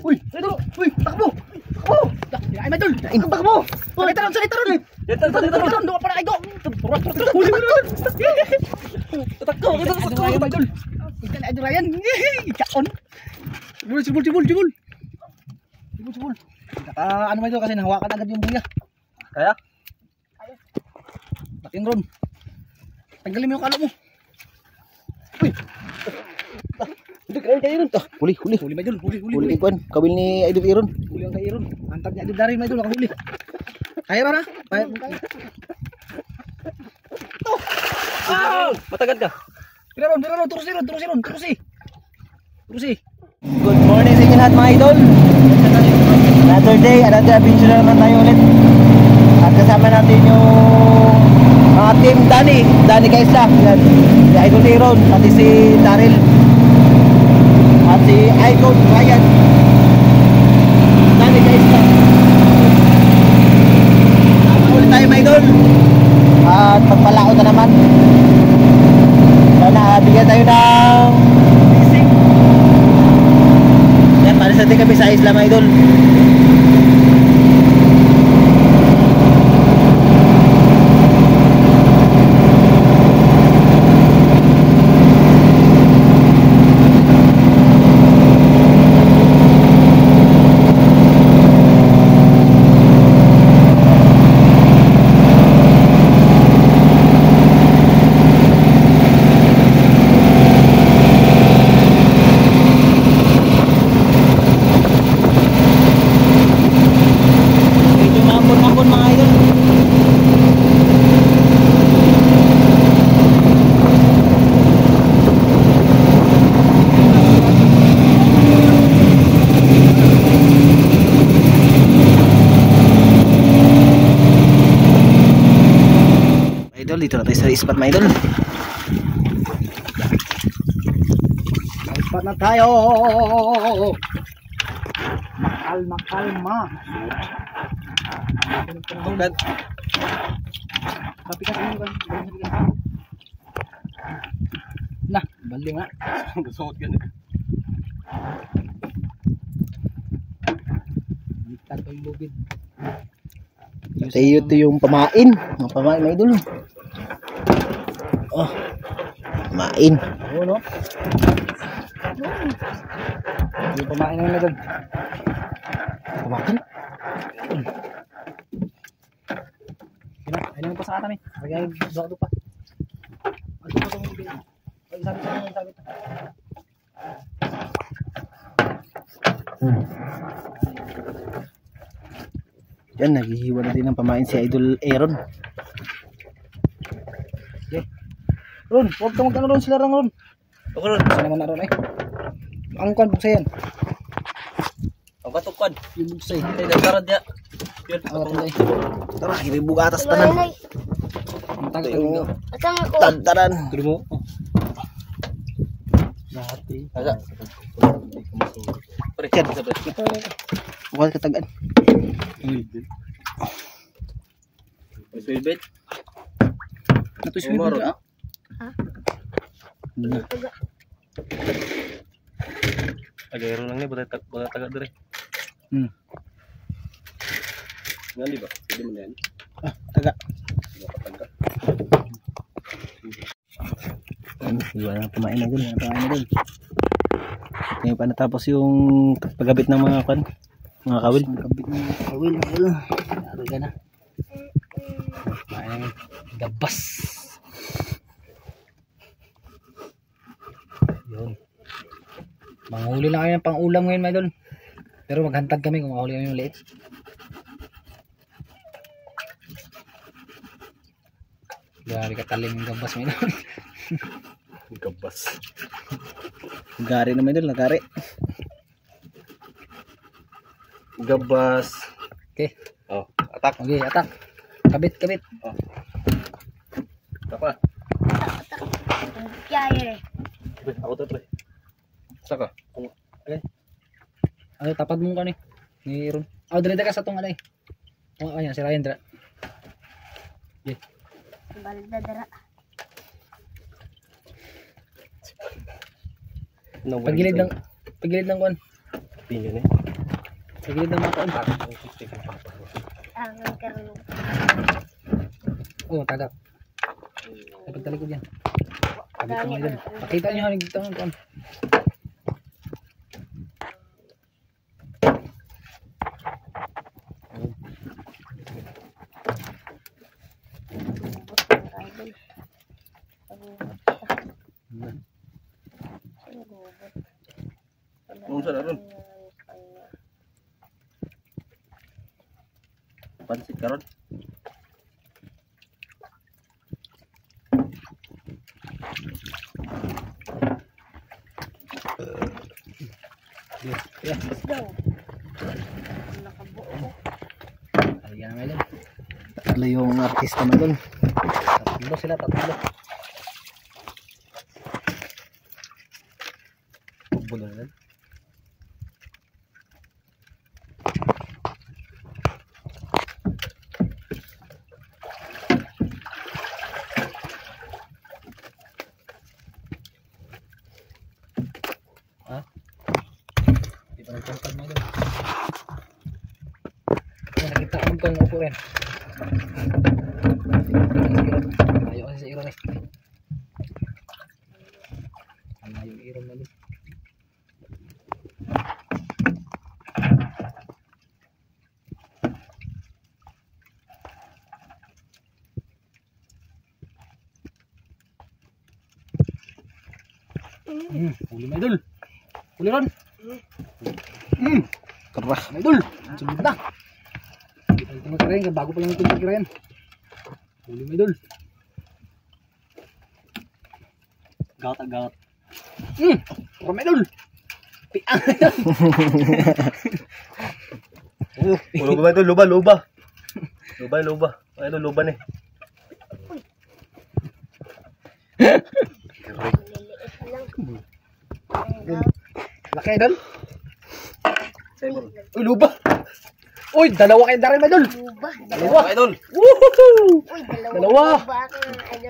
Uy, idol. Uy, takbo. Takbo. Ay, idol. Takbo. Salita ron, salita ron. Salita ron, doon para idol. Huli mo ron. Takbo, idol. Idol Ryan. Ikaon. Jibul. Ano ba ito kasi nahawakan agad yung buya. Kaya? Laking ron. Tanggalin mo yung kalo mo. Uy. Hindi kayo ron. Huli ba idol? Huli kuan. Kawil ni Idol Iron. Huli ang kay Iron. Antag niya Idol Darin idol nakahuli. Kaya ra na? Kaya. Matagan ka. Tira ron, turusi. Good morning sa inyo lahat mga idol. Another day, another adventure na naman tayo ulit. At kasama natin yung mga team Danny Kaisla. Yan. Si Idol Iron, pati si Daryl. At si Icon Ryan. Danny Kaisla. Tama ulit tayo mga idol. At pagpalao na naman. Sana bigyan tayo ng bising. Yan, para sa ating kami sa isla mga idol. Dito na tayo sa spot mga idol. Spot na tayo. Makalma. Tungkad. Tapi kasi yung na, bali nga. Gusuot ka na. Diktat yung lubid. Tayo ito yung pamain. Ang pamain mga idol. Oh, pamain. Oo, no? Yung pamain na nagag. Pamain? Ayun pa sa kata, may. Lagay doon pa. Ay, sabi. Yan, naghihiwa na din ng pamain si Idol Aaron. Okay. Ron, huwag ka mag-ano ron, sila Ron. Okay Ron, sila naman na Ron eh. Ang kan, buksa yan. Ang katukad. Yung buksa eh. Ay, nagtarad niya. Yun, tara, hiribog atas tanan. Tantaran. Tuloy mo. Lahat eh. Asa? Pre, yan. Bukal katagaan. Swilbit? Ito swilbit ah? Ha? Agayro lang niya, buta taga dire. Ngali ba? Pwede mo na yan? Ah, taga. Iwan na kumain na dun. Ngayon pa natapos yung paggabit ng mga kawil. Paggabit ng mga kawil. Naraga na. Kumain gabas. Yun. Manghuli lang kami ng pang-ulam ngayon mga idol. Pero maghantad kami kung makahuli kami yung liit. Gari katalim yung gabas mga idol. Gabas. Gari na mga idol, nagari. Gabas. Okay. Oh, atak. Okay, atak. Kabit. Oh. Apa? Atak. Kaya. Ako to, pre. Saka. Okay. Ano tapad mo ka ni? Ni Ron. Dali ka sa tong alay. Ayan, si Ryan dra. Okay. Balik dara. Pagilid lang kuan. Pinggan eh. Sige na mga taon. Oh, tagak. Dapat talikod yan. Pakita nyo haling dito. Unsa na ron? Pansit karon. Yeah. Let's go. Nakabuo. Ayan nga yun. Tatlo yung artista na doon. Tatlo sila, tatlo. Bulo na. Ha? Di pa nagtangkad mo doon. Nakita ko kung upo rin. Ayaw kasi sa iron eh. Ano yung iron na doon? Huli na idol. Huli ron. Karah. Mga idol. Sunod na. Ito magkarayan. Bago pa yung ito magkarayan. Huli mga idol. Gat agat. Mga idol. Piang. Luba ba ito? Luba, luba. Luba, luba. Ano luba ni? Laki idol. Uy, luba. Uy, dalawa kayo darin mga idol. Dalawa. Idol. Woohoo! Uy, Dalawa.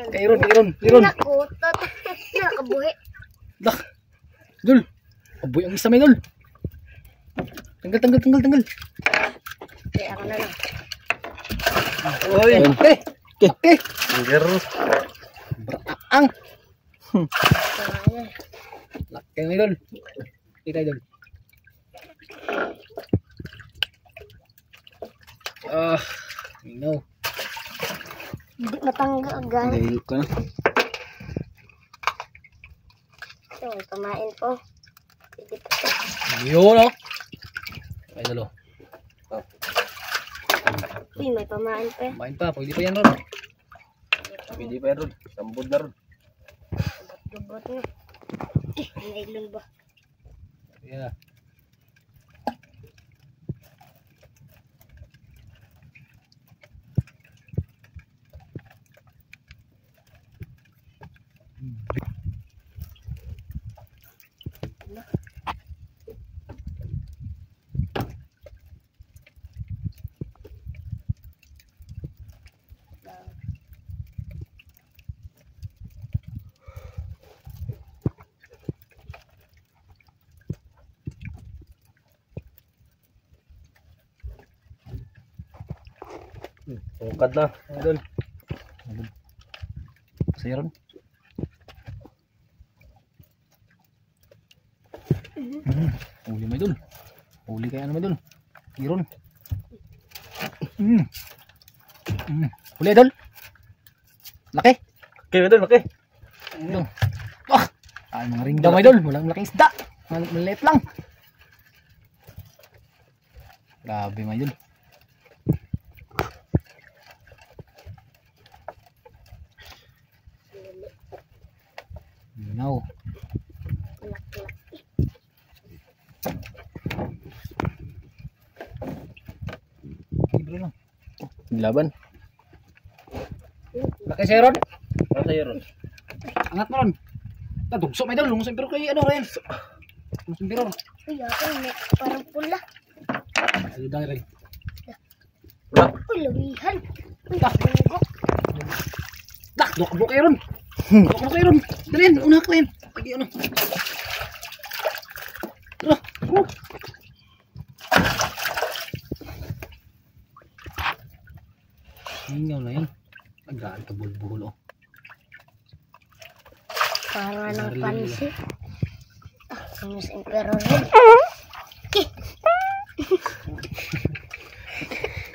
Kairon, kairon, kairon. Naku, nakabuhi. Dak. Idol. Aboy ang isa mga idol. Tanggal, tanggal, tanggal, tanggal. Kaya ako na lang. Uy, laki. Laki. Finger. Ang. Kaya. Laki mga idol. Kita idol. No. Hindi matanggal agad. Dahil ko na. So, kumain po. Pwede po. Yun o. Ay dalo. Uy, may pamain pa. Main pa. Pwede pa yan ron. Pwede pa yan ron. Sambod na ron. Lubot na. May ilon ba? Yeah. Tungkad na. Idol. Saya ron. Huli mo idol. Huli kaya naman idol. Iron. Huli idol. Laki. Okay, idol, okay. Idol. Ah! Ay, mga ring daw idol. Walang malaking isda. Maliit lang. Grabe mga idol. No. Libre lang. Laban. Laki sa'yo ron. Ano sa'yo ron? Angat mo ron. Tugso may daw. Lungos pero kay ano rin. Lungos pero. Uy, ako may parang pula. Ayun dahil rin. Uy, lawihan. Uy, bungo. Dak, dokbo kayo ron. Dokbo kayo ron. Dalhin, una ko yan. Pagi ano. Hingaw na yan. Agaan ka bulbul oh. Para ng pansit. Mas emperor rin.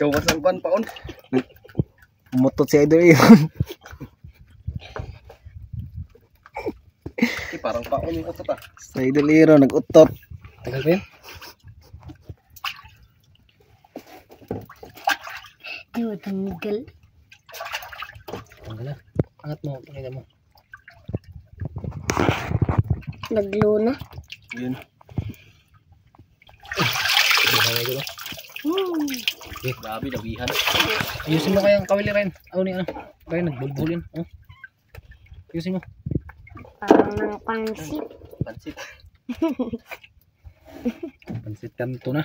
Gawas ang paon. Umutot si Idol yun. Parang paon yung utot ah. Si Idol Iro nag-utot. Tagal pa yan? Di mo tanggal. Tanggal na. Angat mo. Pakita mo. Nagluna. Yun. Bahay dito. Hmm. Grabe, dawihan. Ayusin mo kayang kawili rin. Ano ni ano? Kaya nagbulbulin. Oh. Ayusin mo. Parang ng pansit. Pansit. Pansit kanto na.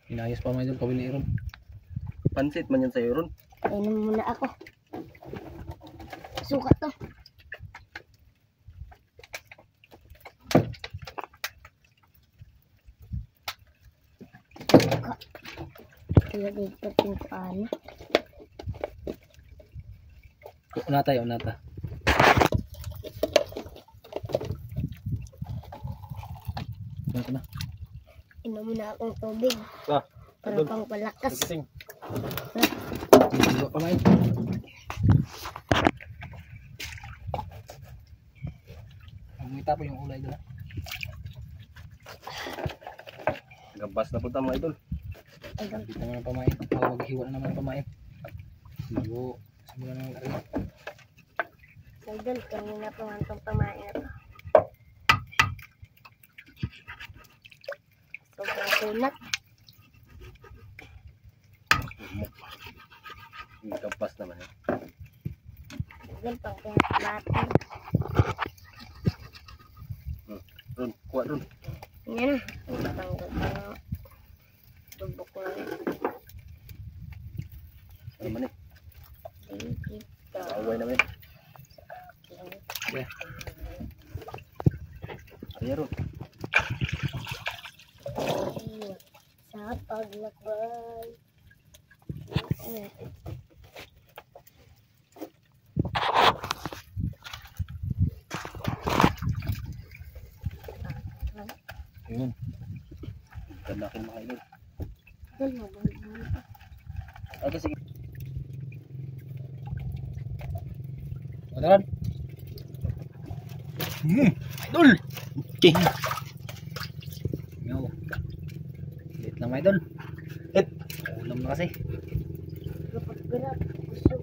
Inayos pa mga idol kawili ron. Pansit man yan sa'yo ron. Inom muna ako. Sukat to. Kaya dito ko ano. Unata yun, unata. Unata na. Inom muna akong tubig. Ah, Para pang palakas. Sing. Hindi pa main. Umita po yung ulay doon. Gabas na punta mga idol. Dito naman pamain. Maghiwa na naman pamain. Bago simula ng lari. Idol, kanina pa man itong pamain na to. Sobrang kunat. Gabas naman eh. Idol, pang pinatlatin. Ron, kuha ron. Yan na. Tanggal pa ng tubok ko na rin. Ano man eh. Dito. Away naman eh. Yeah. Ayan ron. Sa paglakbay. Ayun. Ganda akin mga idol. Idol, mabalik pa. Okay, sige. Madaran. Idol. Okay. Yo. Lit lang mga idol. Lit. Ulam na kasi. Kapag grab, gusto.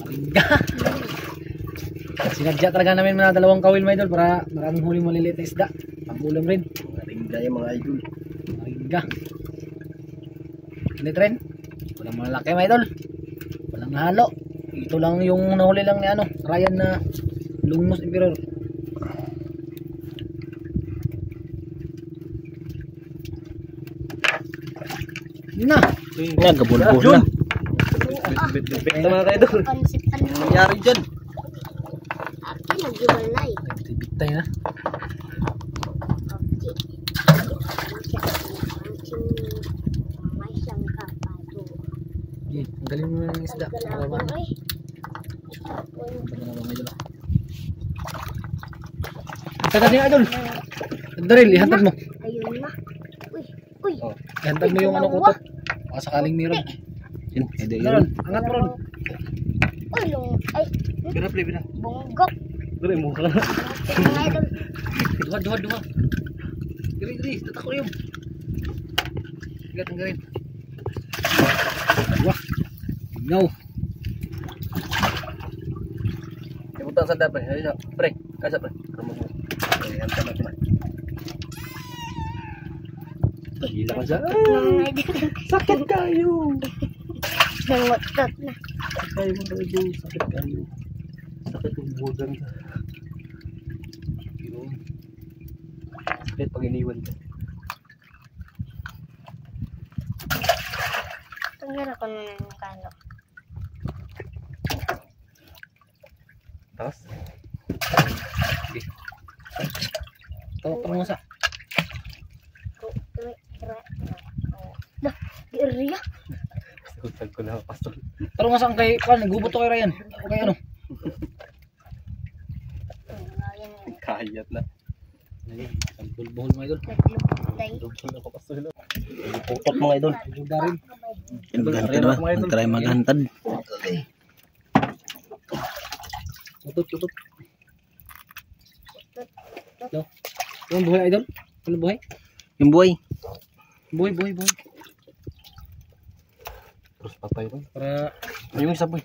Maringga. Sinadya talaga namin mga dalawang kawil mga idol para maraming huli maliliit na isda. Pang ulam rin. Maringga yung mga idol. Maringga. Ulit rin. Walang malaki mga idol. Walang halo. Ito lang yung nahuli lang ni ano, Ryan na Lungmos Emperor. Yun na. Nga, gabulbul na. Bit na mga idol. Pansip ano. Nangyari dyan. Aki, nag-iwalay. Nagbitay na. Okay. May siyang kapado. Okay, ang galing mo ng isda. Para ba? Ay. Para na ba mga idol? Tata niya idol. Daril, ihantad mo. Ayun na. Uy, uy. Oh. Ihantad mo yung ano kutot. Baka sakaling meron. Yun, idol Meron, yun. angat mo ron. Uy, ay. Pira, play, pira. Bonggok. Pira, mukha. Mga idol. Duha. Diri, tatak ko yun. Igat ang garin. Wah. No. Ibutan sa dapat. Ayo, pre. Kasa, pre. Kamu mo. Ayan, tama na. Gila ka siya. Mga idol. Sakit kayo. Nangotot na. Sakit kayo mga idol. Sakit kayo. Sakit yung bugan ka. Yun. Sakit pag iniwan ka. Tunggal ako na ng kano. Tapos? Parang masa. Dah, di area. Tutag ko na pastor. Parang masa ang kay Kwan, gubot to kay Ryan. O kay ano? Kayat na. Ang bulbul mga idol. Dugtong ako pastor. Putot mga idol. Darin. Magantad ba? Magtry maghantad. Tutot. No. Yung buhay idol? Ano buhay? Yung buhay. Buhay. Terus patay ko. Para Yung isa boy.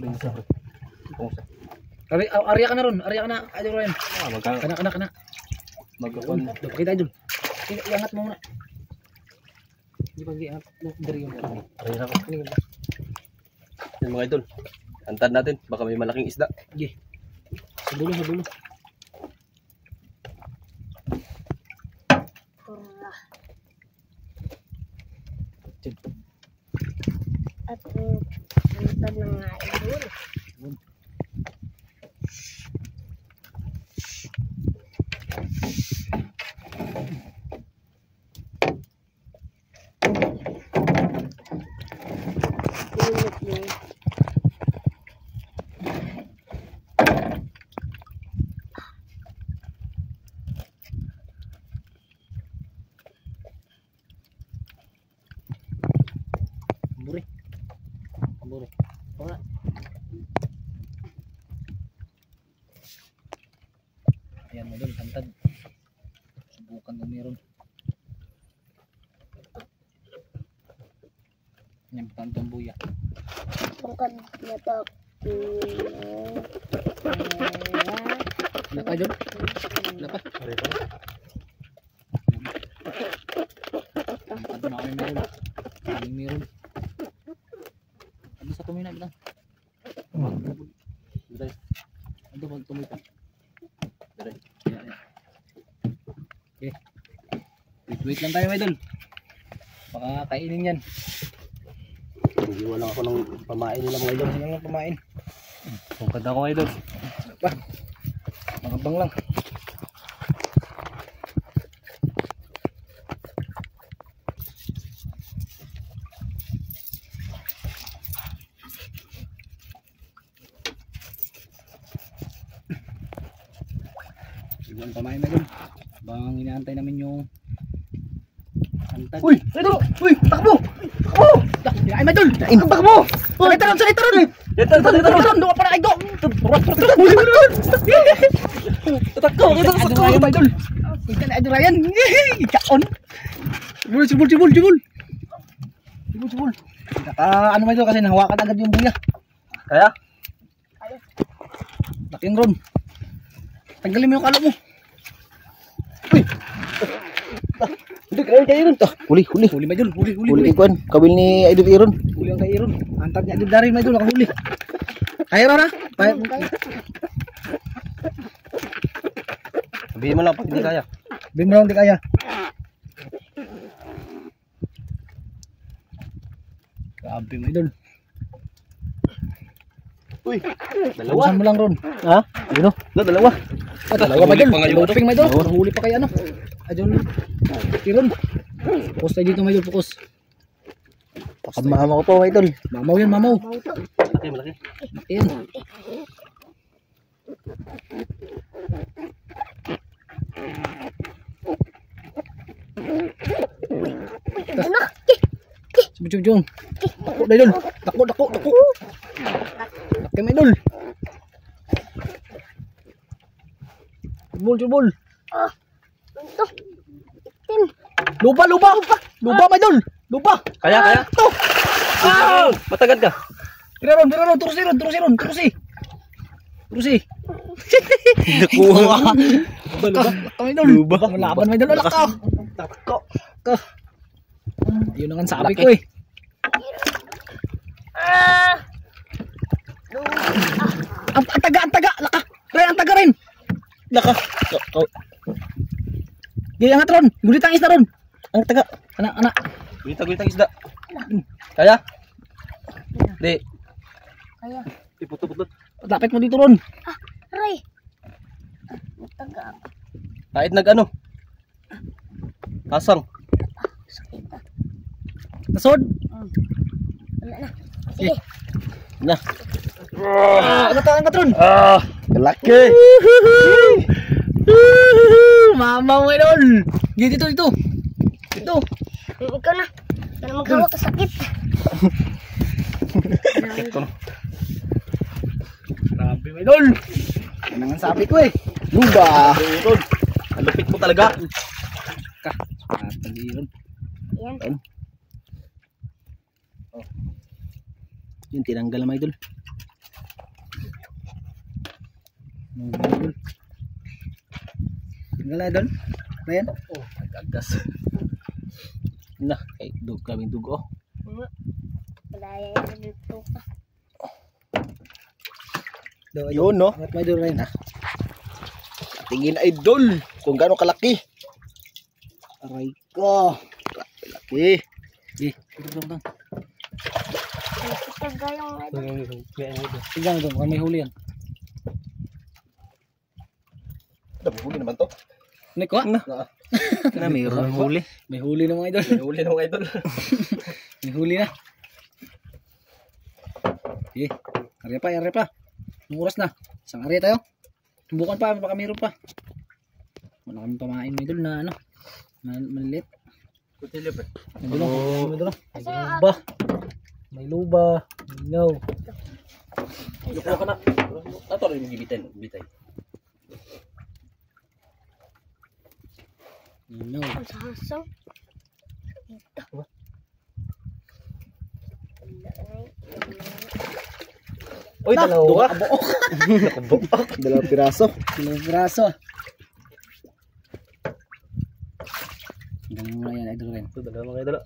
Yung isa. Arya ka na ron. Arya ka na. Idol Ryan. Kana. Magkakon. Pakita idol. Iangat mo muna. Hindi pa iangat. Dari yung Try na ko. Yan mga idol. Hantad natin. Baka may malaking isda. sige. Sa dulo. At antad na nga idol. Init niya. Amburi. Wala. Ayan mo doon, hantad. Subukan kung meron. Yan, pantong buya. Bukan natak. Wala pa dyan? Wala pa? Hantad na kami meron. Kaming meron. Ano sa tuloy na bilang? Ano ba tuloy pa? Okay. Wait lang tayo, idol. Baka kainin yan. Hindi wala ako ng pamain nila mga idol. Ano lang pamain? Tungkad ako mga idol. Pa. Makabang lang. Ibang pamain na dun. Bang inaantay namin yung antad. Uy! Idol! Uy! Takbo! Takbo! Ay, madul! Takbo! Sakay taron! Ito! Doon pa na ito! Takbo! Ito! Idol Ryan, idol! Ika na Idol Ryan! Ikaon! Jubul! Ano ba ito kasi nahawakan agad yung buya. Kaya? Laking ron. Tanggalin mo yung kalo mo. Hindi, kaya kayo rin. Huli. Huli Idol, huli. Huli ikuan. Kabil ni Idol Iron. Huli ang kay Iron. Antad niya Idol Darin Idol, nakahuli. Kaya ra. Sabihin mo lang pag hindi kaya. Bimrong di kaya. Grabe mo Idol. Uy! Tawasan mo lang ron. Ha? Ano? Dalawa. Dalawa Idol. Loading Idol. Huli pa kay ano. Idol Iron. Focus tayo dito Idol, focus. Pakamama ko to Idol. Mamaw yan, mamaw. Malaki. Ayan. Jom. Takbo na Idol. Takbo. Laki mo Idol. Jubol. Ito. Itim. Lupa mo Idol. Lupa. Kaya. Ito. Ah! Matagad ka. Tiraron. Turusi. Nakuha. Laka Idol. Luba. Laban mo Idol. Laka. Yun ang sabi ko eh. Ang taga. Laka. Ren, ang taga rin. Laka. Gaya angat ron. Gulit ang isda ron. Ang taga. Anak. Gulit isda. Kaya? Di. Kaya. Iputut. Lapit mo dito ron. Aray. Taga. Kahit nag ano. Kasang. Nasod. Wala na. Sige. Na. Ang katron. Laki. Mama mo idol. Dito. Dito. Ikaw na. Ikaw na magawa ka sakit. Grabe mo idol. Yan ang sabi ko eh. Luba. Idol. Ang lupit mo talaga. Tagiron. Yan. Yung tinanggal na mga idol. Tinggal na idol. Ayan. Oh, nagagas. Na, kay kaming dugo. Malaya yan dito ka. Yun no. At may idol rin ha. Tingin idol kung gaano kalaki. Aray ko. Laki. Ito lang. Nakita gayong ito. Tingnan mo doon, may huli yan. Huli naman to. Ano ko? Na mayroon huli. May huli na mga idol. Huli na mga idol. May huli na. Ari pa. Anong oras na? Isang ari tayo. Tumbukan pa, baka mayroon pa. Wala kami pamain mga idol na ano. Maliit. May dulo. May luba. No. Lupa ka na. Ato rin yung bitay. No. Ang sasaw. Uy, dalawa. Buok. Dalawang piraso. Dalawang piraso. Galing mo na yan, idol rin. Ito, dalawa mga idol.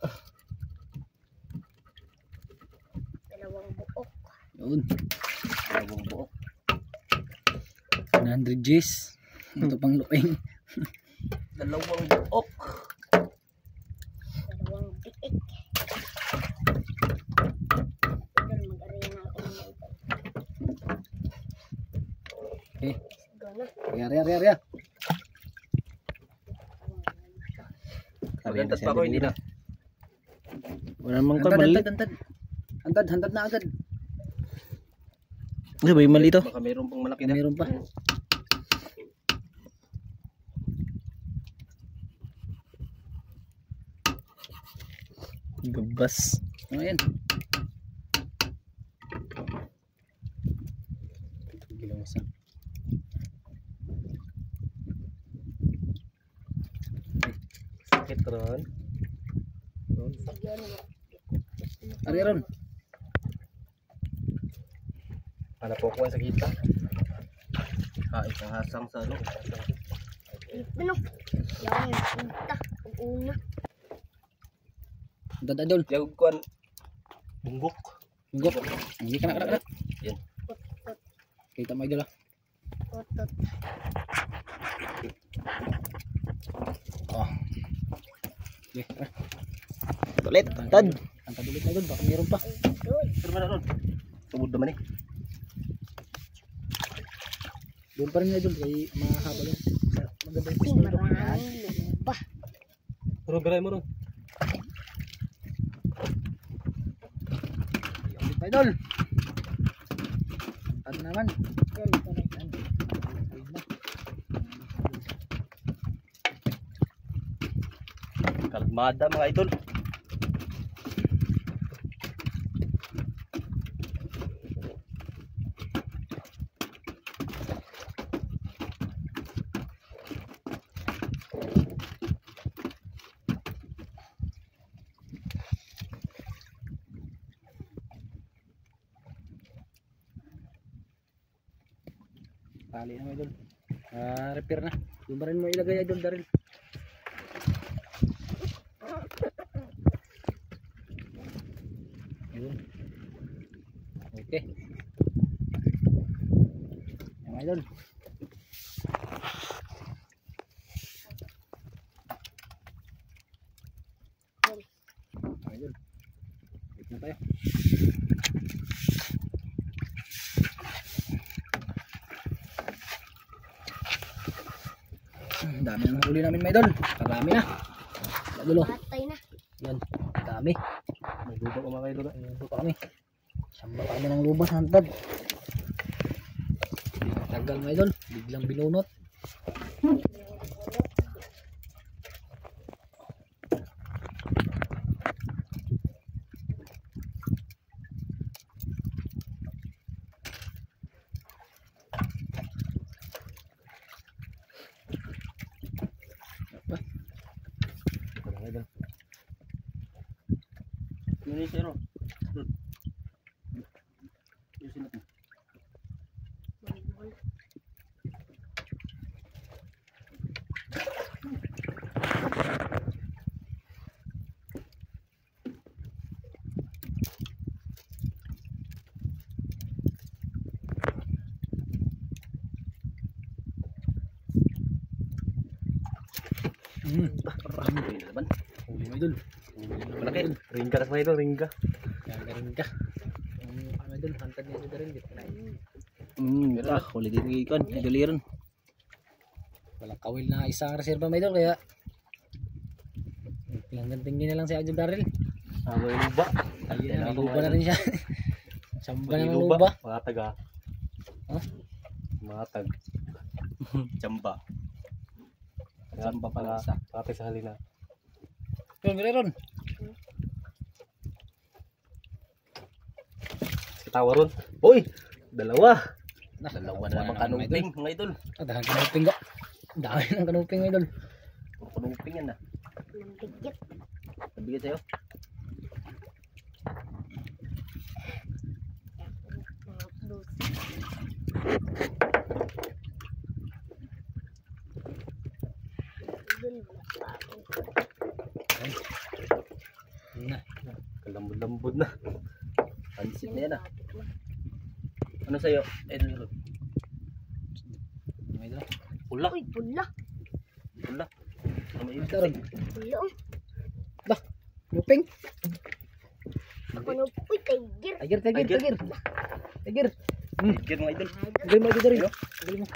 Dalawang buok. Yun. Dalawang buok. 100 Gs. Ito pang luing. Dalawang buok. Dalawang biik. Idol, mag-aray na ako ng ito. Okay. Go na. Riya. Magantas pa ako, hindi na. Wala namang Hantad na agad. Hindi ba yung mali to? Baka mayroon pang malaki na. Mayroon pa. Gabas. Ano yan? Gilang isa. Sakit ron. Sige na. Ari ron. Hanap po ko sa kita. Isang hasang sa ano. Ano? Yan. Punta. Pag-una. Hantad idol. Yung kuan bunggok. Bunggok. Hindi ka na. Yan. Kita mo idol ah. Otot. Oh. Okay, tara. Ulit. Tad. Hantad ulit na idol. Baka mayroon pa. Good. Pero na ron. Tubod naman eh. Doon pa rin idol. Kaya mahaba yan. Maganda yung pistol doon. Maraming lupa. Pero beray mo ron. Ulit na idol. Hantad naman. Kalmada mga idol. Tali na idol. Repair na. Doon pa rin mo ilagay idol Daryl. Yun. Okay. Yan idol. Idol. Wait na tayo. dami ng huli namin mga idol. Karami na. Idol oh. Patay na. Yan, dami. May lupa ko mga idol. May lupa pa kami. Samba pa kami ng lupa sa hantad. Tagal mga idol, biglang binunot. Ini siro. Yusin natin. Marami rin naman. Huli mga idol. Malaki. Ringga na mga idol, ringga. Gagaling ka. Ang idol, hantad niya dito rin. Dito na Mira, huli din ikan, idoliran. walang kawil na isang reserva mga idol. Kaya tingin na lang si Idol Daryl. Ako yung luba. Ayun na, may luba na rin siya. Samba na ng luba. Mga taga. Huh? Mga tag. Chamba. Samba pala isa. Pati sa halina. Yun, ron. Katawa ron. Uy! Dalawa! Nah, Dalawa na naman kanuping mga idol. Dahan kanuping ka. Dami ng kanuping mga idol. Puro kanuping yan na. Nambigit. Nabigay sa'yo. Yun na. Kalambod-lambod na. Pansit na yan ah. Ano sa'yo? Idol. Mga idol. Pula. Uy, pula. Pula. Ano may Ito ron. Pula. Bah, kanuping. Ako na, uy, tiger. Tiger. Tiger. Tiger mga idol. Tiger mo dito rin. Tiger mo.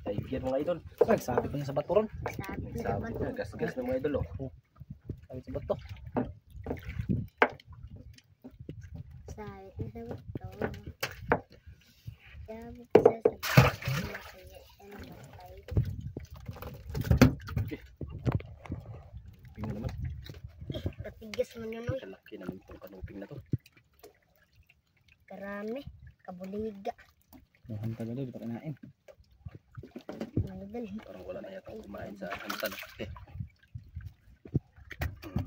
Tiger mga idol. Ay, sabi ko niya sa bato ron. Sabi ko Sabi naman. ko, gas-gas na mga idol oh. Sabi sa bato. Sabi ko sa bato. Sabi ko sa bato. Kaya ano matay. Ping naman. Katigas mo yun, uy. Kalaki naman itong kanuping na to. Karami. Kabuliga. Dahan tagal doon, di pa kinain. Malidal. Parang wala na yata kumain sa antad.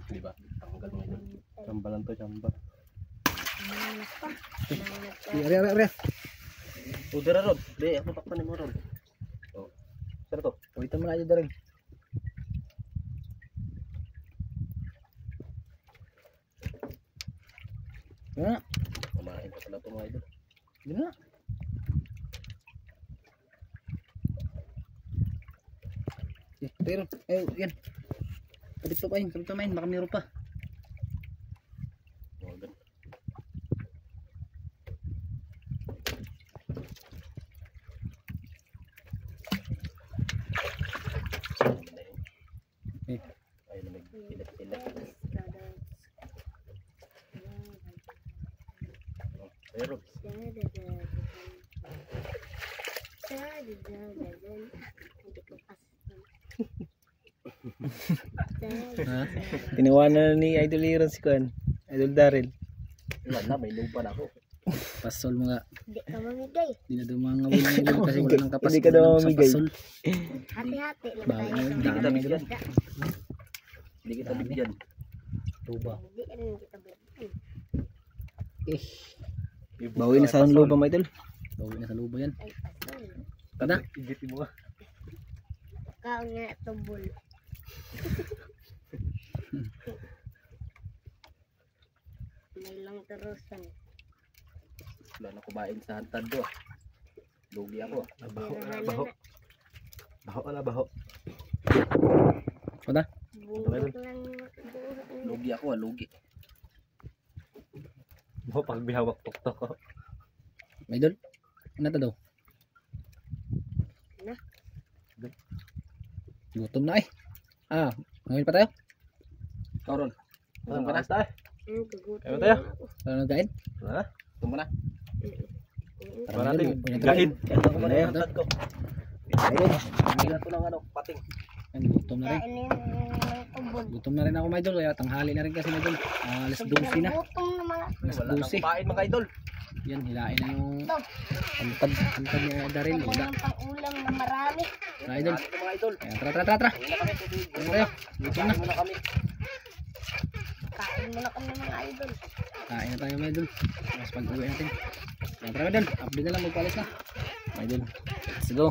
Di ba? Tanggal mga idol. Chamba lang to, chamba. Nanak pa. Nanak pa. Ari. Udara Rod. Be, ako takpan mo Rod. Oh. Saan to? Kawitan mo na Idol Daryl. Yun na. Kumain pa pala ito mga idol. Yun na. Pero, yan. Kabit pa yun. Baka meron pa. Oh, gan. Eh. Ayun na may pilit-pilit. Ayun Rod. Ha? Tiniwanan ni Idol Iron si Kuan. Idol Daryl. Wala na, may lupa na ako. Pasol mga. Hindi ka mamigay. Hindi na daw mga ngawin ng idol kasi wala ng kapas. Hindi ka daw Wala sa mamigay. pasol. Hati-hati lang Bago tayo. na, sa Hindi kita mga bigyan. isda. Hindi kita bigyan. Tuba. Hindi rin kita bigyan. Eh. Bawi na sa lupa mga idol. Bawi na sa luba yan. Ay, pasol. Kada? Igitin mo nga. Kaon nga tubol. May lang terusan. Wala na kumain sa hantad do. Lugi ako. Baho na, baho. Baho na, baho. Kada? Bungot lang. Bungot. Lugi ako, lugi. Mo pag bihawak tuktok ko. May idol? Ano to daw? Na? Gutom na eh. Ngayon pa tayo. Karon. Gutom ka na? Tayo. Gugutom Ayaw tayo. na ako. Ano nagkain? Ha? Gutom mo na. Tara, Para natin Idol. gain. Ito ko muna Gain. yung vlog ko. Gain ito ng pating. Yan, gutom na rin. Kainin ng tubod. Gutom na rin ako mga idol. Kaya tanghali na rin kasi mga idol. Alas 12 na. Gutom naman ako. Alas Wala nang 12. kumain mga idol. Yan, hilain na yung Stop. pantad niya Daryl. Ako Wala. ng pang-ulam na marami. Mga idol. Ito mga idol. Ayan, tara. Uwi na kami. Ano tayo? Gutom na. Kain muna kami. Kain muna kami mga idol. Kain na tayo mga idol. Mas pag-uwi natin. Ayan, tara mga idol. Update na lang. Magpalis na. Mga idol. Let's go.